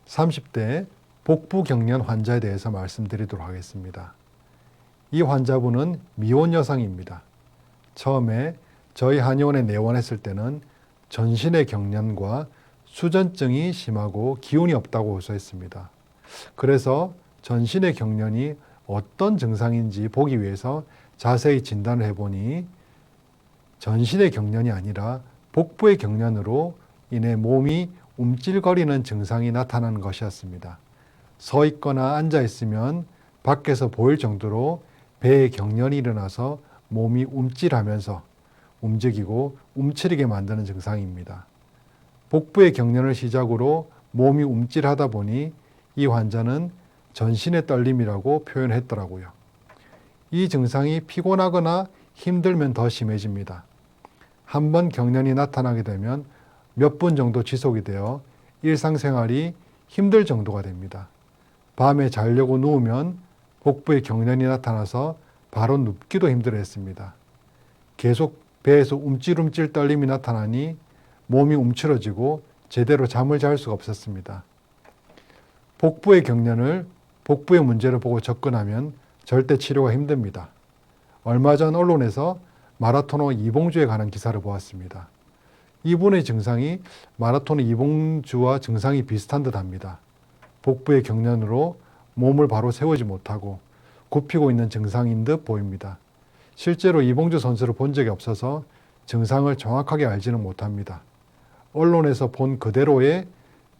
30대 복부 경련 환자에 대해서 말씀드리도록 하겠습니다. 이 환자분은 미혼 여성입니다. 처음에 저희 한의원에 내원했을 때는 전신의 경련과 수전증이 심하고 기운이 없다고 호소했습니다. 그래서 전신의 경련이 어떤 증상인지 보기 위해서 자세히 진단을 해보니 전신의 경련이 아니라 복부의 경련으로 인해 몸이 움찔거리는 증상이 나타나는 것이었습니다. 서 있거나 앉아 있으면 밖에서 보일 정도로 배에 경련이 일어나서 몸이 움찔하면서 움직이고 움츠리게 만드는 증상입니다. 복부의 경련을 시작으로 몸이 움찔하다 보니 이 환자는 전신의 떨림이라고 표현했더라고요. 이 증상이 피곤하거나 힘들면 더 심해집니다. 한번 경련이 나타나게 되면 몇 분 정도 지속이 되어 일상생활이 힘들 정도가 됩니다. 밤에 자려고 누우면 복부에 경련이 나타나서 바로 눕기도 힘들어했습니다. 계속 배에서 움찔움찔 떨림이 나타나니 몸이 움츠러지고 제대로 잠을 잘 수가 없었습니다. 복부의 경련을 복부의 문제로 보고 접근하면 절대 치료가 힘듭니다. 얼마 전 언론에서 마라토너 이봉주에 관한 기사를 보았습니다. 이분의 증상이 마라토너 이봉주와 증상이 비슷한 듯 합니다. 복부의 경련으로 몸을 바로 세우지 못하고 굽히고 있는 증상인 듯 보입니다. 실제로 이봉주 선수를 본 적이 없어서 증상을 정확하게 알지는 못합니다. 언론에서 본 그대로의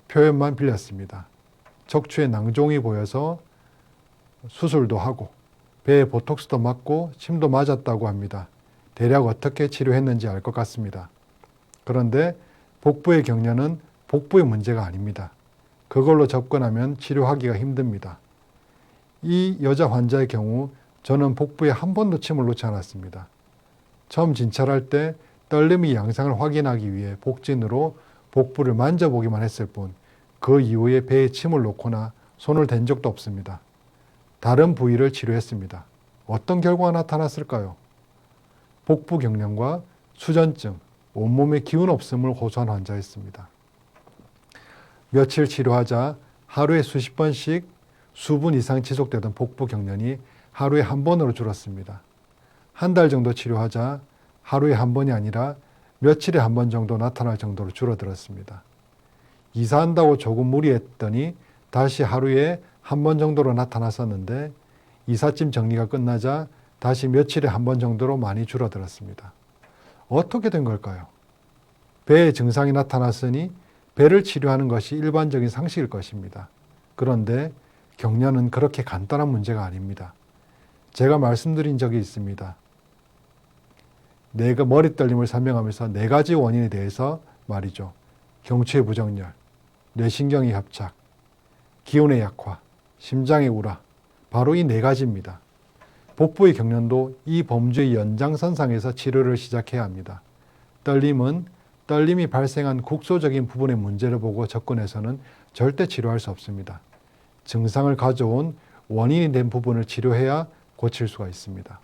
표현만 빌렸습니다. 척추에 낭종이 보여서 수술도 하고 배에 보톡스도 맞고 침도 맞았다고 합니다. 대략 어떻게 치료했는지 알 것 같습니다. 그런데 복부의 경련은 복부의 문제가 아닙니다. 그걸로 접근하면 치료하기가 힘듭니다. 이 여자 환자의 경우 저는 복부에 한 번도 침을 놓지 않았습니다. 처음 진찰할 때 떨림의 양상을 확인하기 위해 복진으로 복부를 만져보기만 했을 뿐 그 이후에 배에 침을 놓거나 손을 댄 적도 없습니다. 다른 부위를 치료했습니다. 어떤 결과가 나타났을까요? 복부 경련과 수전증, 온몸에 기운 없음을 호소한 환자였습니다. 며칠 치료하자 하루에 수십 번씩 수분 이상 지속되던 복부 경련이 하루에 한 번으로 줄었습니다. 한 달 정도 치료하자 하루에 한 번이 아니라 며칠에 한 번 정도 나타날 정도로 줄어들었습니다. 이사한다고 조금 무리했더니 다시 하루에 한 번 정도로 나타났었는데 이삿짐 정리가 끝나자 다시 며칠에 한 번 정도로 많이 줄어들었습니다. 어떻게 된 걸까요? 배에 증상이 나타났으니 배를 치료하는 것이 일반적인 상식일 것입니다. 그런데 경련은 그렇게 간단한 문제가 아닙니다. 제가 말씀드린 적이 있습니다. 머리 떨림을 설명하면서 4가지 원인에 대해서 말이죠. 경추의 부정열, 뇌신경의 협착, 기운의 약화, 심장의 우라, 바로 이 4가지입니다. 복부의 경련도 이 범주의 연장선상에서 치료를 시작해야 합니다. 떨림이 발생한 국소적인 부분의 문제를 보고 접근해서는 절대 치료할 수 없습니다. 증상을 가져온 원인이 된 부분을 치료해야 고칠 수가 있습니다.